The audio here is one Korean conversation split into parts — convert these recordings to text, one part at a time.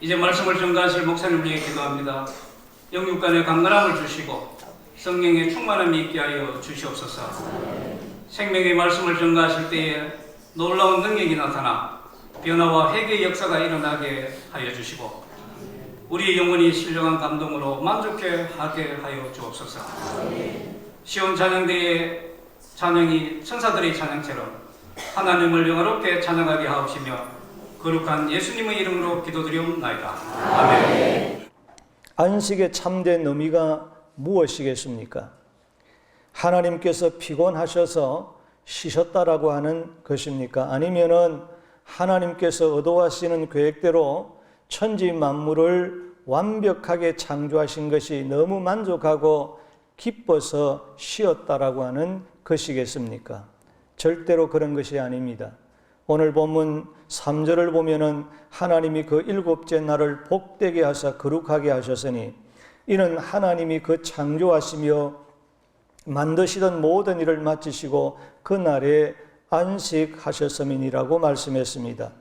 이제 말씀을 전가하실 목사님 위해 기도합니다. 영육간의 강건함을 주시고 성령의 충만함이 있게 하여 주시옵소서. 생명의 말씀을 전가하실 때에 놀라운 능력이 나타나 변화와 회개의 역사가 일어나게 하여 주시고 우리의 영혼이 신령한 감동으로 만족해 하게 하여 주옵소서. 시온 찬양대의 찬양이 천사들의 찬양처럼 하나님을 영화롭게 찬양하게 하옵시며 거룩한 예수님의 이름으로 기도드리옵나이다. 아멘. 안식의 참된 의미가 무엇이겠습니까? 하나님께서 피곤하셔서 쉬셨다라고 하는 것입니까? 아니면은 하나님께서 의도하시는 계획대로 천지 만물을 완벽하게 창조하신 것이 너무 만족하고 기뻐서 쉬었다라고 하는 것이겠습니까? 절대로 그런 것이 아닙니다. 오늘 본문 3절을 보면은 하나님이 그 일곱째 날을 복되게 하사 거룩하게 하셨으니 이는 하나님이 그 창조하시며 만드시던 모든 일을 마치시고 그 날에 안식하셨음이니라고 말씀했습니다.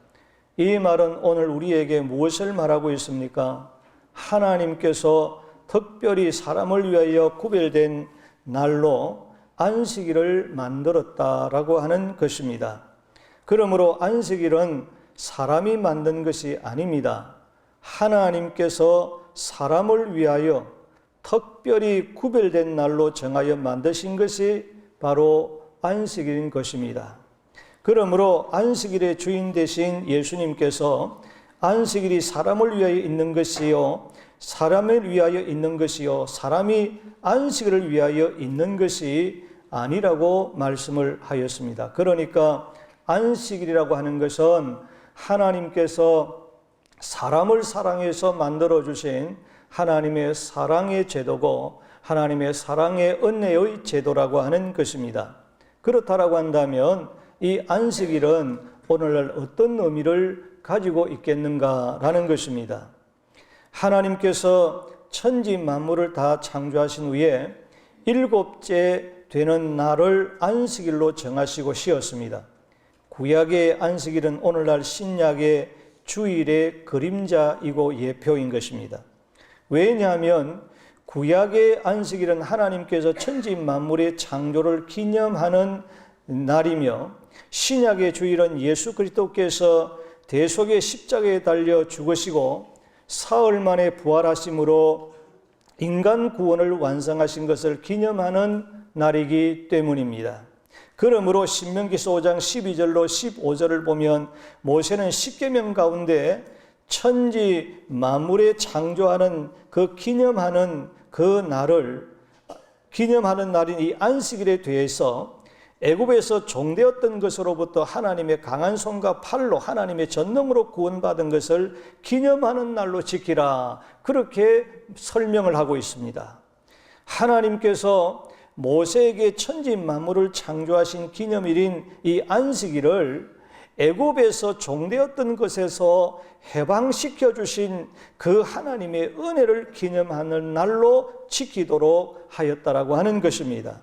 이 말은 오늘 우리에게 무엇을 말하고 있습니까? 하나님께서 특별히 사람을 위하여 구별된 날로 안식일을 만들었다라고 하는 것입니다. 그러므로 안식일은 사람이 만든 것이 아닙니다. 하나님께서 사람을 위하여 특별히 구별된 날로 정하여 만드신 것이 바로 안식일인 것입니다. 그러므로 안식일의 주인 되신 예수님께서 안식일이 사람을 위하여 있는 것이요 사람을 위하여 있는 것이요 사람이 안식일을 위하여 있는 것이 아니라고 말씀을 하였습니다. 그러니까 안식일이라고 하는 것은 하나님께서 사람을 사랑해서 만들어 주신 하나님의 사랑의 제도고 하나님의 사랑의 은혜의 제도라고 하는 것입니다. 그렇다라고 한다면 이 안식일은 오늘날 어떤 의미를 가지고 있겠는가라는 것입니다. 하나님께서 천지 만물을 다 창조하신 후에 일곱째 되는 날을 안식일로 정하시고 쉬었습니다. 구약의 안식일은 오늘날 신약의 주일의 그림자이고 예표인 것입니다. 왜냐하면 구약의 안식일은 하나님께서 천지 만물의 창조를 기념하는 날이며 신약의 주일은 예수 그리스도께서 대속의 십자가에 달려 죽으시고 사흘 만에 부활하심으로 인간 구원을 완성하신 것을 기념하는 날이기 때문입니다. 그러므로 신명기서 5장 12절로 15절을 보면 모세는 십계명 가운데 천지 만물에 창조하는 그 기념하는 그 날을 기념하는 날인 이 안식일에 대해서 애굽에서 종되었던 것으로부터 하나님의 강한 손과 팔로 하나님의 전능으로 구원받은 것을 기념하는 날로 지키라 그렇게 설명을 하고 있습니다. 하나님께서 모세에게 천지 만물을 창조하신 기념일인 이 안식일을 애굽에서 종되었던 것에서 해방시켜 주신 그 하나님의 은혜를 기념하는 날로 지키도록 하였다라고 하는 것입니다.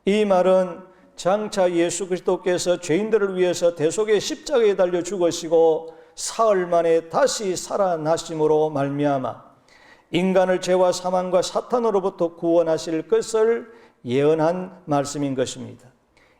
이 말은 장차 예수 그리스도께서 죄인들을 위해서 대속의 십자가에 달려 죽으시고 사흘 만에 다시 살아나심으로 말미암아 인간을 죄와 사망과 사탄으로부터 구원하실 것을 예언한 말씀인 것입니다.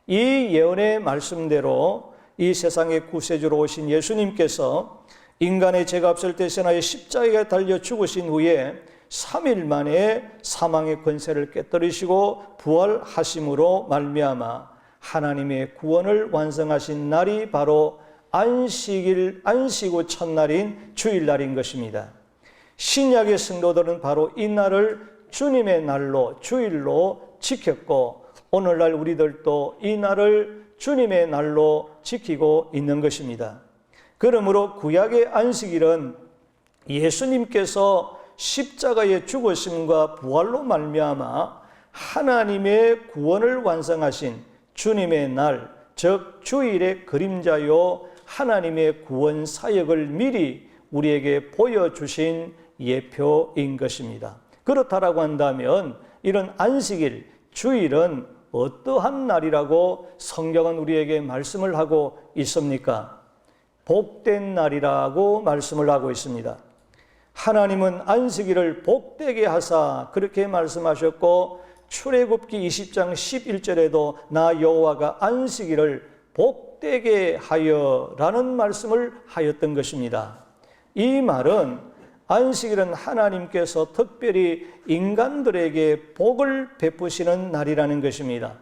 이 예언의 말씀대로 이 세상의 구세주로 오신 예수님께서 인간의 죄값을 대신하여 십자가에 달려 죽으신 후에 3일 만에 사망의 권세를 깨뜨리시고 부활하심으로 말미암아 하나님의 구원을 완성하신 날이 바로 안식 후 첫날인 주일날인 것입니다. 신약의 성도들은 바로 이 날을 주님의 날로 주일로 지켰고 오늘날 우리들도 이 날을 주님의 날로 지키고 있는 것입니다. 그러므로 구약의 안식일은 예수님께서 십자가의 죽으심과 부활로 말미암아 하나님의 구원을 완성하신 주님의 날, 즉 주일의 그림자요 하나님의 구원 사역을 미리 우리에게 보여주신 예표인 것입니다. 그렇다라고 한다면 이런 안식일, 주일은 어떠한 날이라고 성경은 우리에게 말씀을 하고 있습니까? 복된 날이라고 말씀을 하고 있습니다. 하나님은 안식일을 복되게 하사 그렇게 말씀하셨고 출애굽기 20장 11절에도 나 여호와가 안식일을 복되게 하여라는 말씀을 하였던 것입니다. 이 말은 안식일은 하나님께서 특별히 인간들에게 복을 베푸시는 날이라는 것입니다.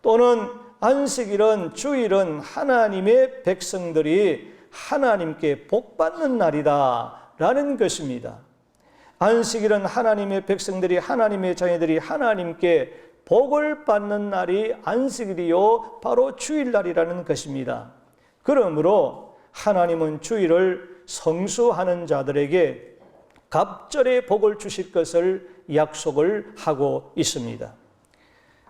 또는 안식일은 주일은 하나님의 백성들이 하나님께 복받는 날이다 라는 것입니다. 안식일은 하나님의 백성들이 하나님의 자녀들이 하나님께 복을 받는 날이 안식일이요 바로 주일날이라는 것입니다. 그러므로 하나님은 주일을 성수하는 자들에게 갑절의 복을 주실 것을 약속을 하고 있습니다.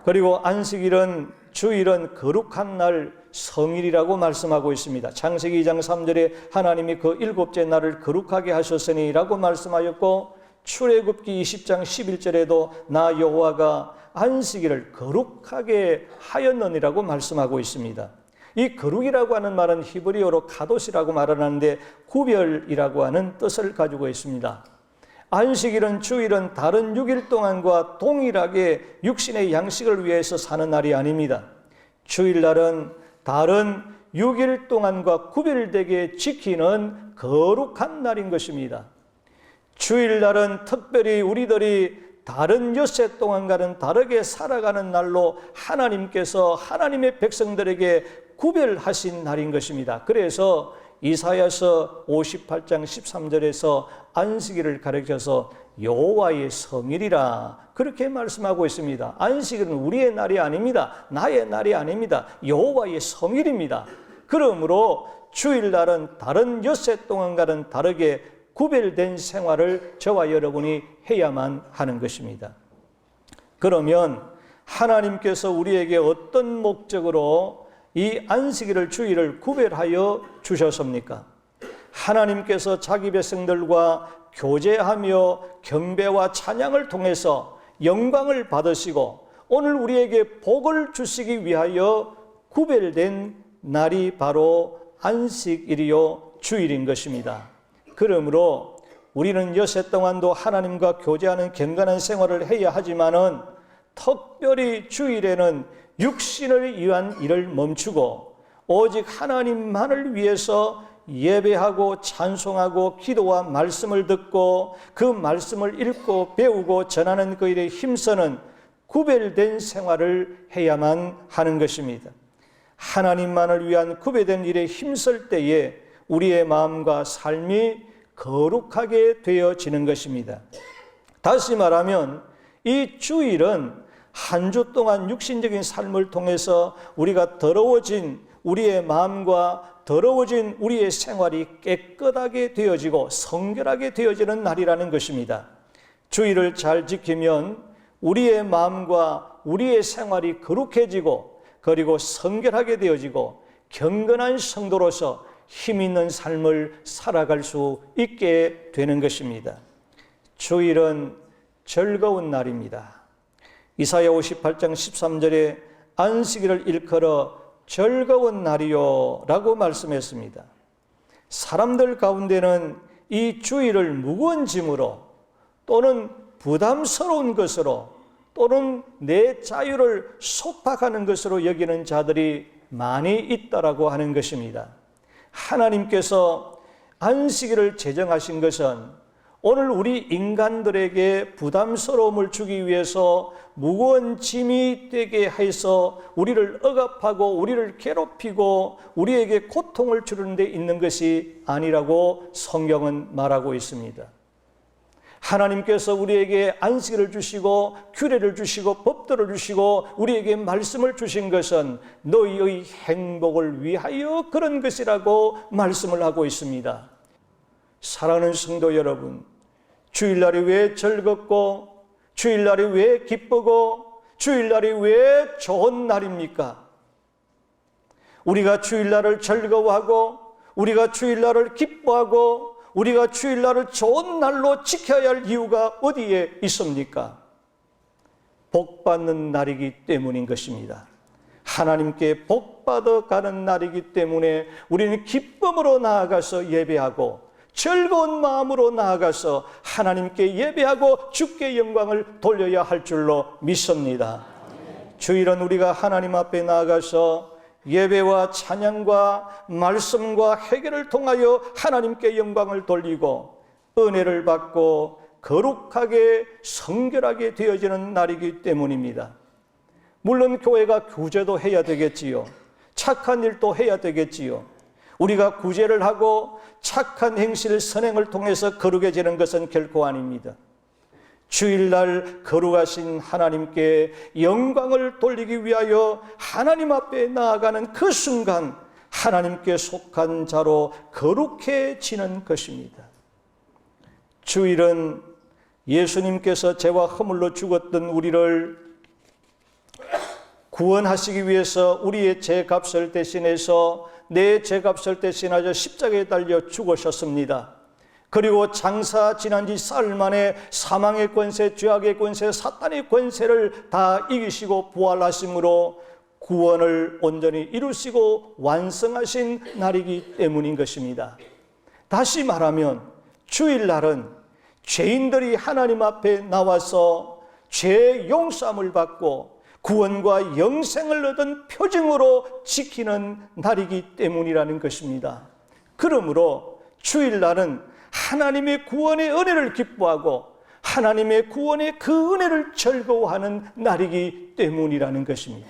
그리고 안식일은 주일은 거룩한 날 성일이라고 말씀하고 있습니다. 창세기 2장 3절에 하나님이 그 일곱째 날을 거룩하게 하셨으니 라고 말씀하였고 출애굽기 20장 11절에도 나 여호와가 안식일을 거룩하게 하였느니라고 말씀하고 있습니다. 이 거룩이라고 하는 말은 히브리어로 카도시라고 말하는데 구별이라고 하는 뜻을 가지고 있습니다. 안식일은 주일은 다른 6일 동안과 동일하게 육신의 양식을 위해서 사는 날이 아닙니다. 주일날은 다른 6일 동안과 구별되게 지키는 거룩한 날인 것입니다. 주일날은 특별히 우리들이 다른 엿새 동안과는 다르게 살아가는 날로 하나님께서 하나님의 백성들에게 구별하신 날인 것입니다. 그래서 이사야서 58장 13절에서 안식일을 가리켜서 여호와의 성일이라 그렇게 말씀하고 있습니다. 안식일은 우리의 날이 아닙니다. 나의 날이 아닙니다. 여호와의 성일입니다. 그러므로 주일날은 다른 엿새 동안과는 다르게 구별된 생활을 저와 여러분이 해야만 하는 것입니다. 그러면 하나님께서 우리에게 어떤 목적으로 이 안식일을 주일을 구별하여 주셨습니까? 하나님께서 자기 백성들과 교제하며 경배와 찬양을 통해서 영광을 받으시고 오늘 우리에게 복을 주시기 위하여 구별된 날이 바로 안식일이요 주일인 것입니다. 그러므로 우리는 여세 동안도 하나님과 교제하는 경건한 생활을 해야 하지만은 특별히 주일에는 육신을 위한 일을 멈추고 오직 하나님만을 위해서 예배하고 찬송하고 기도와 말씀을 듣고 그 말씀을 읽고 배우고 전하는 그 일에 힘쓰는 구별된 생활을 해야만 하는 것입니다. 하나님만을 위한 구별된 일에 힘쓸 때에 우리의 마음과 삶이 거룩하게 되어지는 것입니다. 다시 말하면 이 주일은 한 주 동안 육신적인 삶을 통해서 우리가 더러워진 우리의 마음과 더러워진 우리의 생활이 깨끗하게 되어지고 성결하게 되어지는 날이라는 것입니다. 주일을 잘 지키면 우리의 마음과 우리의 생활이 거룩해지고 그리고 성결하게 되어지고 경건한 성도로서 힘 있는 삶을 살아갈 수 있게 되는 것입니다. 주일은 즐거운 날입니다. 이사야 58장 13절에 안식일을 일컬어 즐거운 날이요 라고 말씀했습니다. 사람들 가운데는 이 주일을 무거운 짐으로 또는 부담스러운 것으로 또는 내 자유를 속박하는 것으로 여기는 자들이 많이 있다라고 하는 것입니다. 하나님께서 안식일을 제정하신 것은 오늘 우리 인간들에게 부담스러움을 주기 위해서 무거운 짐이 되게 해서 우리를 억압하고 우리를 괴롭히고 우리에게 고통을 주는 데 있는 것이 아니라고 성경은 말하고 있습니다. 하나님께서 우리에게 안식일을 주시고 규례를 주시고 법도를 주시고 우리에게 말씀을 주신 것은 너희의 행복을 위하여 그런 것이라고 말씀을 하고 있습니다. 사랑하는 성도 여러분, 주일날이 왜 즐겁고 주일날이 왜 기쁘고 주일날이 왜 좋은 날입니까? 우리가 주일날을 즐거워하고 우리가 주일날을 기뻐하고 우리가 주일날을 좋은 날로 지켜야 할 이유가 어디에 있습니까? 복받는 날이기 때문인 것입니다. 하나님께 복받아 가는 날이기 때문에 우리는 기쁨으로 나아가서 예배하고 즐거운 마음으로 나아가서 하나님께 예배하고 주께 영광을 돌려야 할 줄로 믿습니다. 주일은 우리가 하나님 앞에 나아가서 예배와 찬양과 말씀과 회개를 통하여 하나님께 영광을 돌리고 은혜를 받고 거룩하게 성결하게 되어지는 날이기 때문입니다. 물론 교회가 구제도 해야 되겠지요. 착한 일도 해야 되겠지요. 우리가 구제를 하고 착한 행실 선행을 통해서 거룩해지는 것은 결코 아닙니다. 주일날 거룩하신 하나님께 영광을 돌리기 위하여 하나님 앞에 나아가는 그 순간 하나님께 속한 자로 거룩해지는 것입니다. 주일은 예수님께서 죄와 허물로 죽었던 우리를 구원하시기 위해서 우리의 죄값을 대신해서 내 죄값을 대신하여 십자가에 달려 죽으셨습니다. 그리고 장사 지난 지 사흘 만에 사망의 권세, 죄악의 권세, 사탄의 권세를 다 이기시고 부활하심으로 구원을 온전히 이루시고 완성하신 날이기 때문인 것입니다. 다시 말하면 주일날은 죄인들이 하나님 앞에 나와서 죄 용서함을 받고 구원과 영생을 얻은 표징으로 지키는 날이기 때문이라는 것입니다. 그러므로 주일날은 하나님의 구원의 은혜를 기뻐하고 하나님의 구원의 그 은혜를 즐거워하는 날이기 때문이라는 것입니다.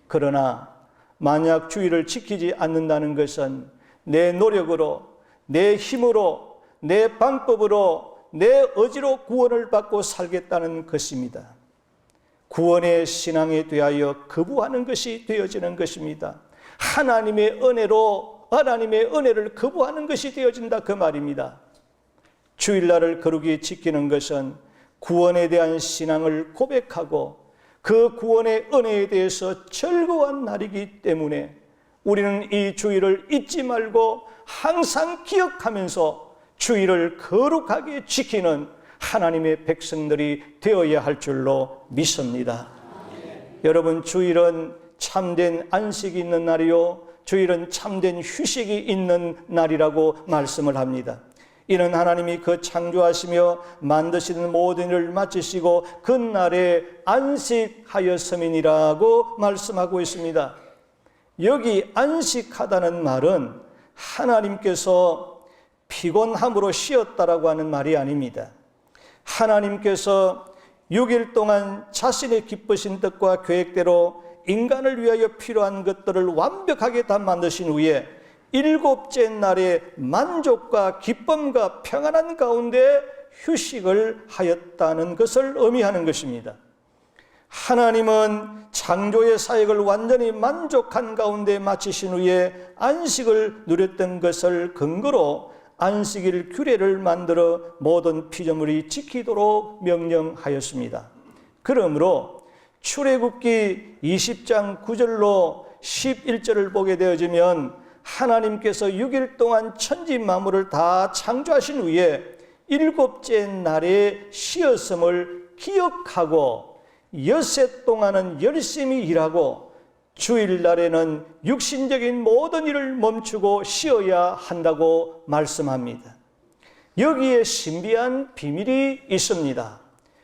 그러나 만약 주일을 지키지 않는다는 것은 내 노력으로, 내 힘으로, 내 방법으로, 내 의지로 구원을 받고 살겠다는 것입니다. 구원의 신앙에 대하여 거부하는 것이 되어지는 것입니다. 하나님의 은혜로 하나님의 은혜를 거부하는 것이 되어진다 그 말입니다. 주일날을 거룩히 지키는 것은 구원에 대한 신앙을 고백하고 그 구원의 은혜에 대해서 즐거워한 날이기 때문에 우리는 이 주일을 잊지 말고 항상 기억하면서 주일을 거룩하게 지키는 하나님의 백성들이 되어야 할 줄로 믿습니다. 여러분, 주일은 참된 안식이 있는 날이요, 주일은 참된 휴식이 있는 날이라고 말씀을 합니다. 이는 하나님이 그 창조하시며 만드시는 모든 일을 마치시고 그 날에 안식하였음이니라고 말씀하고 있습니다. 여기 안식하다는 말은 하나님께서 피곤함으로 쉬었다라고 하는 말이 아닙니다. 하나님께서 6일 동안 자신의 기쁘신 뜻과 계획대로 인간을 위하여 필요한 것들을 완벽하게 다 만드신 후에 7째 날에 만족과 기쁨과 평안한 가운데 휴식을 하였다는 것을 의미하는 것입니다. 하나님은 창조의 사역을 완전히 만족한 가운데 마치신 후에 안식을 누렸던 것을 근거로 안식일 규례를 만들어 모든 피조물이 지키도록 명령하였습니다. 그러므로 출애굽기 20장 9절로 11절을 보게 되어지면 하나님께서 6일 동안 천지 만물을 다 창조하신 후에 7째 날에 쉬었음을 기억하고 엿새 동안은 열심히 일하고 주일날에는 육신적인 모든 일을 멈추고 쉬어야 한다고 말씀합니다. 여기에 신비한 비밀이 있습니다.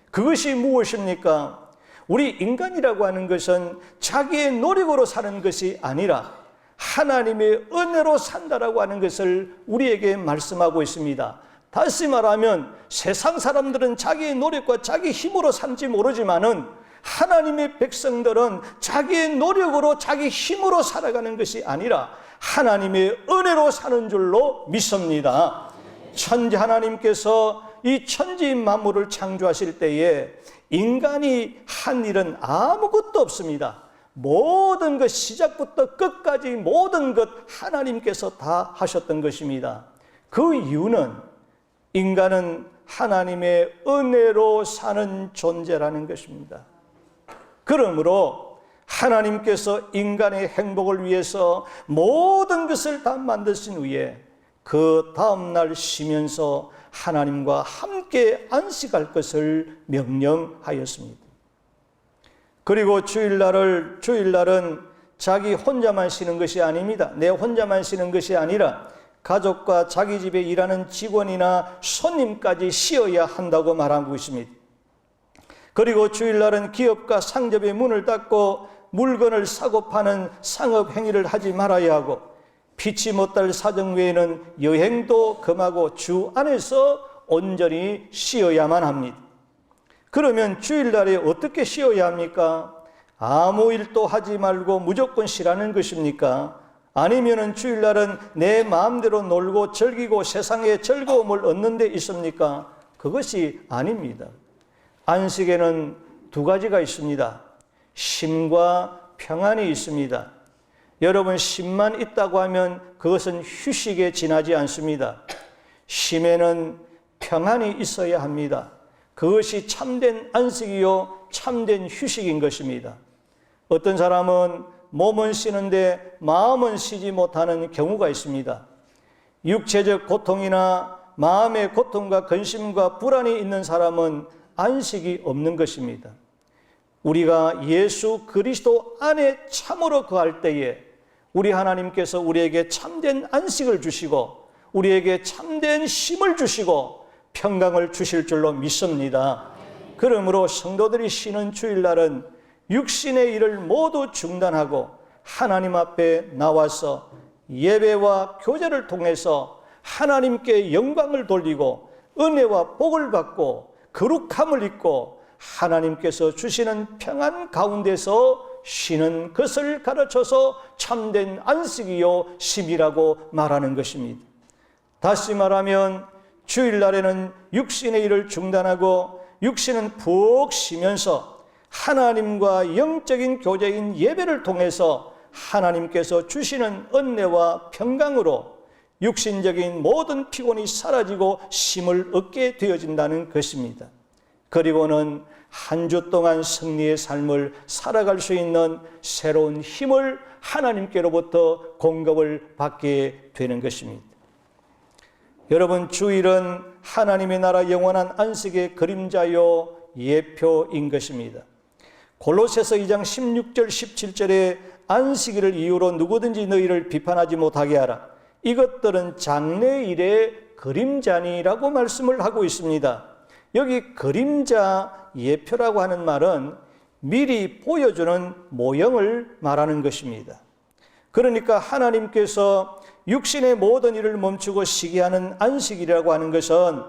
그것이 무엇입니까? 우리 인간이라고 하는 것은 자기의 노력으로 사는 것이 아니라 하나님의 은혜로 산다라고 하는 것을 우리에게 말씀하고 있습니다. 다시 말하면 세상 사람들은 자기의 노력과 자기 힘으로 산지 모르지만은 하나님의 백성들은 자기의 노력으로 자기 힘으로 살아가는 것이 아니라 하나님의 은혜로 사는 줄로 믿습니다. 천지 하나님께서 이 천지 만물을 창조하실 때에 인간이 한 일은 아무것도 없습니다. 모든 것 시작부터 끝까지 모든 것 하나님께서 다 하셨던 것입니다. 그 이유는 인간은 하나님의 은혜로 사는 존재라는 것입니다. 그러므로 하나님께서 인간의 행복을 위해서 모든 것을 다 만드신 후에 그 다음날 쉬면서 하나님과 함께 안식할 것을 명령하였습니다. 그리고 주일날은 자기 혼자만 쉬는 것이 아닙니다. 내 혼자만 쉬는 것이 아니라 가족과 자기 집에 일하는 직원이나 손님까지 쉬어야 한다고 말하고 있습니다. 그리고 주일날은 기업과 상점의 문을 닫고 물건을 사고 파는 상업 행위를 하지 말아야 하고, 피치 못할 사정 외에는 여행도 금하고 주 안에서 온전히 쉬어야만 합니다. 그러면 주일날에 어떻게 쉬어야 합니까? 아무 일도 하지 말고 무조건 쉬라는 것입니까? 아니면은 주일날은 내 마음대로 놀고 즐기고 세상의 즐거움을 얻는 데 있습니까? 그것이 아닙니다. 안식에는 두 가지가 있습니다. 쉼과 평안이 있습니다. 여러분, 쉼만 있다고 하면 그것은 휴식에 지나지 않습니다. 쉼에는 평안이 있어야 합니다. 그것이 참된 안식이요 참된 휴식인 것입니다. 어떤 사람은 몸은 쉬는데 마음은 쉬지 못하는 경우가 있습니다. 육체적 고통이나 마음의 고통과 근심과 불안이 있는 사람은 안식이 없는 것입니다. 우리가 예수 그리스도 안에 참으로 거할 때에 우리 하나님께서 우리에게 참된 안식을 주시고 우리에게 참된 쉼을 주시고 평강을 주실 줄로 믿습니다. 그러므로 성도들이 쉬는 주일날은 육신의 일을 모두 중단하고 하나님 앞에 나와서 예배와 교제를 통해서 하나님께 영광을 돌리고 은혜와 복을 받고 거룩함을 입고 하나님께서 주시는 평안 가운데서 쉬는 것을 가르쳐서 참된 안식이요 쉼이라고 말하는 것입니다. 다시 말하면 주일날에는 육신의 일을 중단하고 육신은 푹 쉬면서 하나님과 영적인 교제인 예배를 통해서 하나님께서 주시는 은혜와 평강으로 육신적인 모든 피곤이 사라지고 쉼을 얻게 되어진다는 것입니다. 그리고는 한 주 동안 승리의 삶을 살아갈 수 있는 새로운 힘을 하나님께로부터 공급을 받게 되는 것입니다. 여러분, 주일은 하나님의 나라 영원한 안식의 그림자요 예표인 것입니다. 골로새서 2장 16절 17절에 안식일을 이유로 누구든지 너희를 비판하지 못하게 하라. 이것들은 장래일의 그림자니라고 말씀을 하고 있습니다. 여기 그림자 예표라고 하는 말은 미리 보여주는 모형을 말하는 것입니다. 그러니까 하나님께서 육신의 모든 일을 멈추고 쉬게 하는 안식이라고 하는 것은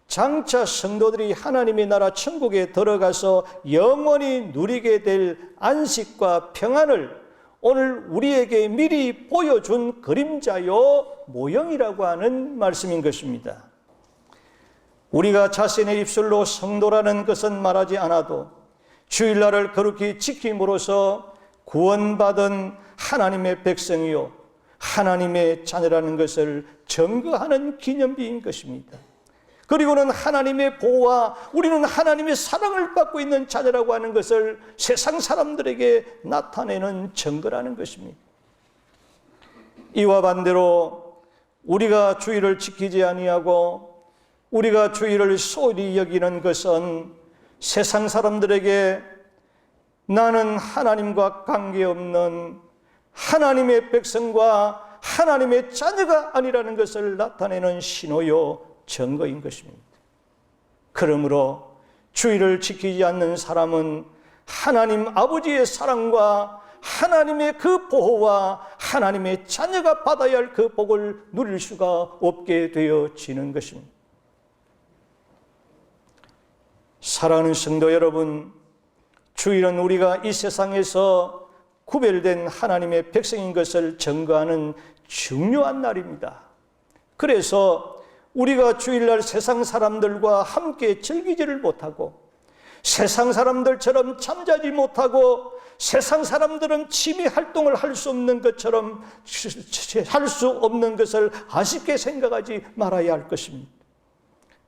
장차 성도들이 하나님의 나라 천국에 들어가서 영원히 누리게 될 안식과 평안을 오늘 우리에게 미리 보여준 그림자요 모형이라고 하는 말씀인 것입니다. 우리가 자신의 입술로 성도라는 것은 말하지 않아도 주일날을 거룩히 지킴으로써 구원받은 하나님의 백성이요 하나님의 자녀라는 것을 증거하는 기념비인 것입니다. 그리고는 하나님의 보호와 우리는 하나님의 사랑을 받고 있는 자녀라고 하는 것을 세상 사람들에게 나타내는 증거라는 것입니다. 이와 반대로 우리가 주일을 지키지 아니하고 우리가 주일을 소홀히 여기는 것은 세상 사람들에게 나는 하나님과 관계없는 하나님의 백성과 하나님의 자녀가 아니라는 것을 나타내는 신호요 증거인 것입니다. 그러므로 주일을 지키지 않는 사람은 하나님 아버지의 사랑과 하나님의 그 보호와 하나님의 자녀가 받아야 할 그 복을 누릴 수가 없게 되어지는 것입니다. 사랑하는 성도 여러분, 주일은 우리가 이 세상에서 구별된 하나님의 백성인 것을 증거하는 중요한 날입니다. 그래서 우리가 주일날 세상 사람들과 함께 즐기지를 못하고 세상 사람들처럼 잠자지 못하고 세상 사람들은 취미 활동을 할 수 없는 것처럼 할 수 없는 것을 아쉽게 생각하지 말아야 할 것입니다.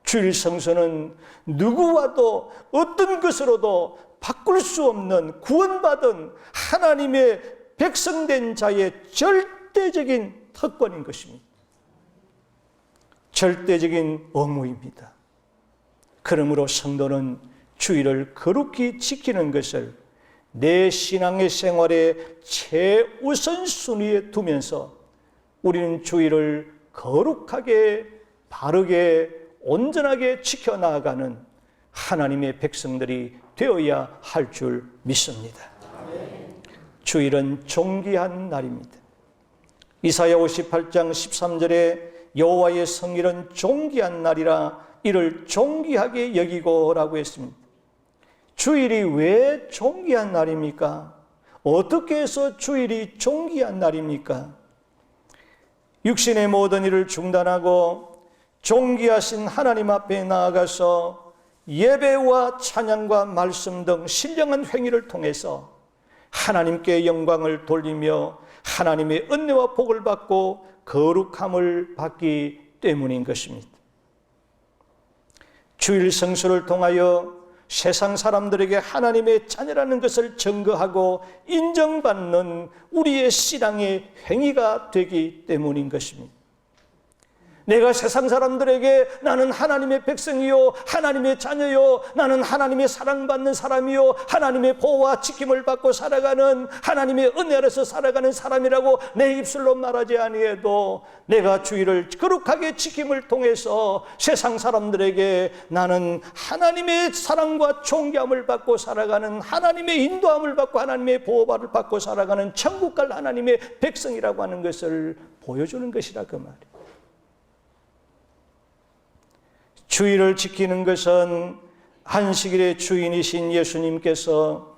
주일 성수는 누구와도 어떤 것으로도 바꿀 수 없는 구원받은 하나님의 백성된 자의 절대적인 특권인 것입니다. 절대적인 의무입니다. 그러므로 성도는 주일을 거룩히 지키는 것을 내 신앙의 생활의 최우선순위에 두면서 우리는 주일을 거룩하게 바르게 온전하게 지켜나가는 하나님의 백성들이 되어야 할 줄 믿습니다. 주일은 존귀한 날입니다. 이사야 58장 13절에 여호와의 성일은 존귀한 날이라 이를 존귀하게 여기고 라고 했습니다. 주일이 왜 존귀한 날입니까? 어떻게 해서 주일이 존귀한 날입니까? 육신의 모든 일을 중단하고 존귀하신 하나님 앞에 나아가서 예배와 찬양과 말씀 등 신령한 행위를 통해서 하나님께 영광을 돌리며 하나님의 은혜와 복을 받고 거룩함을 받기 때문인 것입니다. 주일 성수를 통하여 세상 사람들에게 하나님의 자녀라는 것을 증거하고 인정받는 우리의 신앙의 행위가 되기 때문인 것입니다. 내가 세상 사람들에게 나는 하나님의 백성이요, 하나님의 자녀요, 나는 하나님의 사랑받는 사람이요, 하나님의 보호와 지킴을 받고 살아가는 하나님의 은혜 아래서 살아가는 사람이라고 내 입술로 말하지 아니해도 내가 주일을 거룩하게 지킴을 통해서 세상 사람들에게 나는 하나님의 사랑과 존귀함을 받고 살아가는 하나님의 인도함을 받고 하나님의 보호를 받고 살아가는 천국 갈 하나님의 백성이라고 하는 것을 보여주는 것이라 그 말이에요. 주일을 지키는 것은 안식일의 주인이신 예수님께서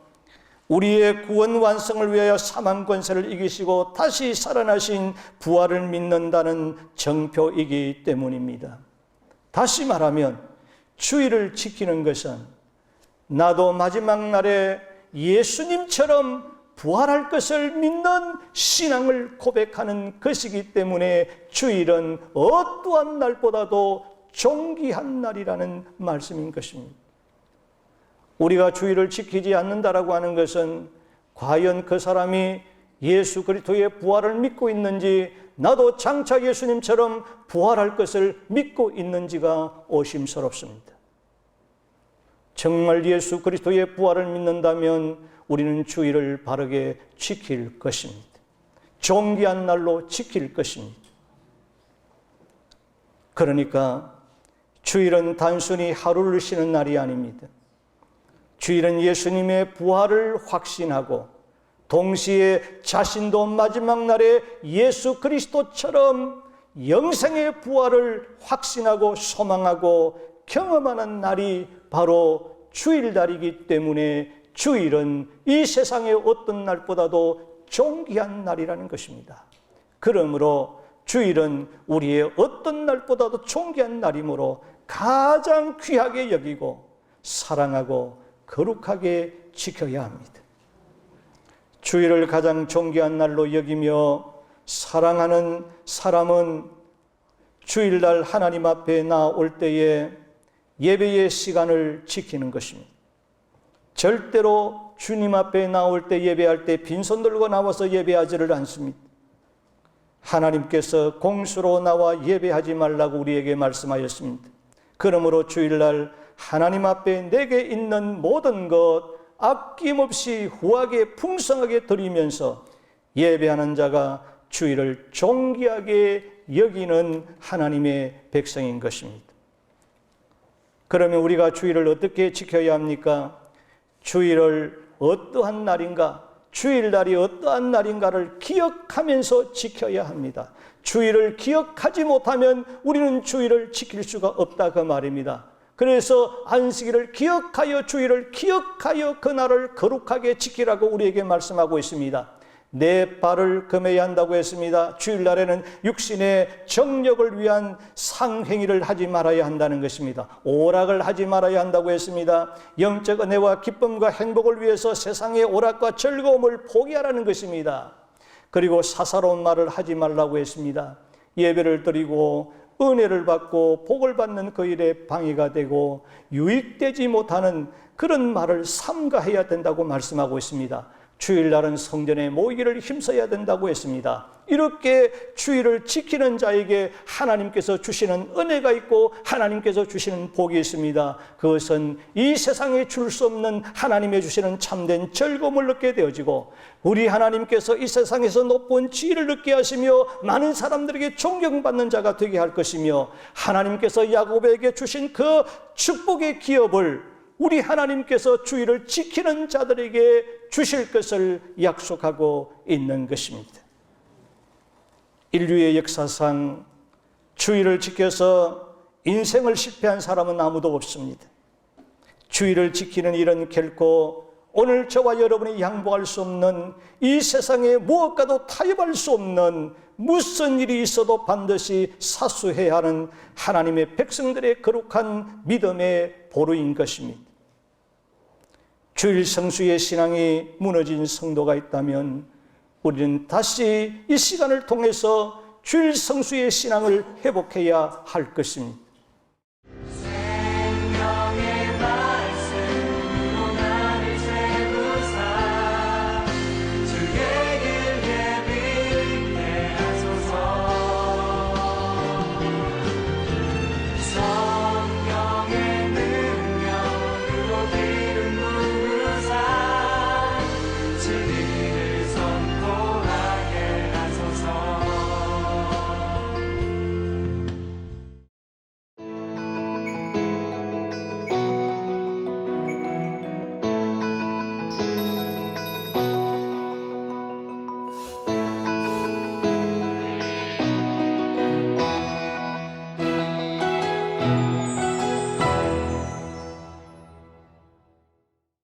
우리의 구원 완성을 위하여 사망 권세를 이기시고 다시 살아나신 부활을 믿는다는 정표이기 때문입니다. 다시 말하면 주일을 지키는 것은 나도 마지막 날에 예수님처럼 부활할 것을 믿는 신앙을 고백하는 것이기 때문에 주일은 어떠한 날보다도 존귀한 날이라는 말씀인 것입니다. 우리가 주일을 지키지 않는다라고 하는 것은 과연 그 사람이 예수 그리스도의 부활을 믿고 있는지, 나도 장차 예수님처럼 부활할 것을 믿고 있는지가 의심스럽습니다. 정말 예수 그리스도의 부활을 믿는다면 우리는 주일을 바르게 지킬 것입니다. 존귀한 날로 지킬 것입니다. 그러니까 주일은 단순히 하루를 쉬는 날이 아닙니다. 주일은 예수님의 부활을 확신하고 동시에 자신도 마지막 날에 예수 그리스도처럼 영생의 부활을 확신하고 소망하고 경험하는 날이 바로 주일날이기 때문에 주일은 이 세상의 어떤 날보다도 존귀한 날이라는 것입니다. 그러므로 주일은 우리의 어떤 날보다도 존귀한 날이므로 가장 귀하게 여기고 사랑하고 거룩하게 지켜야 합니다. 주일을 가장 존귀한 날로 여기며 사랑하는 사람은 주일날 하나님 앞에 나올 때에 예배의 시간을 지키는 것입니다. 절대로 주님 앞에 나올 때 예배할 때 빈손 들고 나와서 예배하지를 않습니다. 하나님께서 공수로 나와 예배하지 말라고 우리에게 말씀하였습니다. 그러므로 주일날 하나님 앞에 내게 있는 모든 것 아낌없이 후하게 풍성하게 드리면서 예배하는 자가 주일을 존귀하게 여기는 하나님의 백성인 것입니다. 그러면 우리가 주일을 어떻게 지켜야 합니까? 주일을 어떠한 날인가? 주일날이 어떠한 날인가를 기억하면서 지켜야 합니다. 주일을 기억하지 못하면 우리는 주일을 지킬 수가 없다 그 말입니다. 그래서 안식일을 기억하여 주일을 기억하여 그날을 거룩하게 지키라고 우리에게 말씀하고 있습니다. 내 발을 금해야 한다고 했습니다. 주일날에는 육신의 정력을 위한 상행위를 하지 말아야 한다는 것입니다. 오락을 하지 말아야 한다고 했습니다. 영적 은혜와 기쁨과 행복을 위해서 세상의 오락과 즐거움을 포기하라는 것입니다. 그리고 사사로운 말을 하지 말라고 했습니다. 예배를 드리고 은혜를 받고 복을 받는 그 일에 방해가 되고 유익되지 못하는 그런 말을 삼가해야 된다고 말씀하고 있습니다. 주일날은 성전에 모이기를 힘써야 된다고 했습니다. 이렇게 주의를 지키는 자에게 하나님께서 주시는 은혜가 있고 하나님께서 주시는 복이 있습니다. 그것은 이 세상에 줄 수 없는 하나님의 주시는 참된 즐거움을 얻게 되어지고 우리 하나님께서 이 세상에서 높은 지위를 얻게 하시며 많은 사람들에게 존경받는 자가 되게 할 것이며 하나님께서 야곱에게 주신 그 축복의 기업을 우리 하나님께서 주의를 지키는 자들에게 주실 것을 약속하고 있는 것입니다. 인류의 역사상 주의를 지켜서 인생을 실패한 사람은 아무도 없습니다. 주의를 지키는 일은 결코 오늘 저와 여러분이 양보할 수 없는 이 세상에 무엇과도 타협할 수 없는 무슨 일이 있어도 반드시 사수해야 하는 하나님의 백성들의 거룩한 믿음의 보루인 것입니다. 주일 성수의 신앙이 무너진 성도가 있다면 우리는 다시 이 시간을 통해서 주일 성수의 신앙을 회복해야 할 것입니다. 생명의 말씀으로 나를 세우사 주의 길 예비케 하소서. 성령의 능력으로 기름 부으사 진리를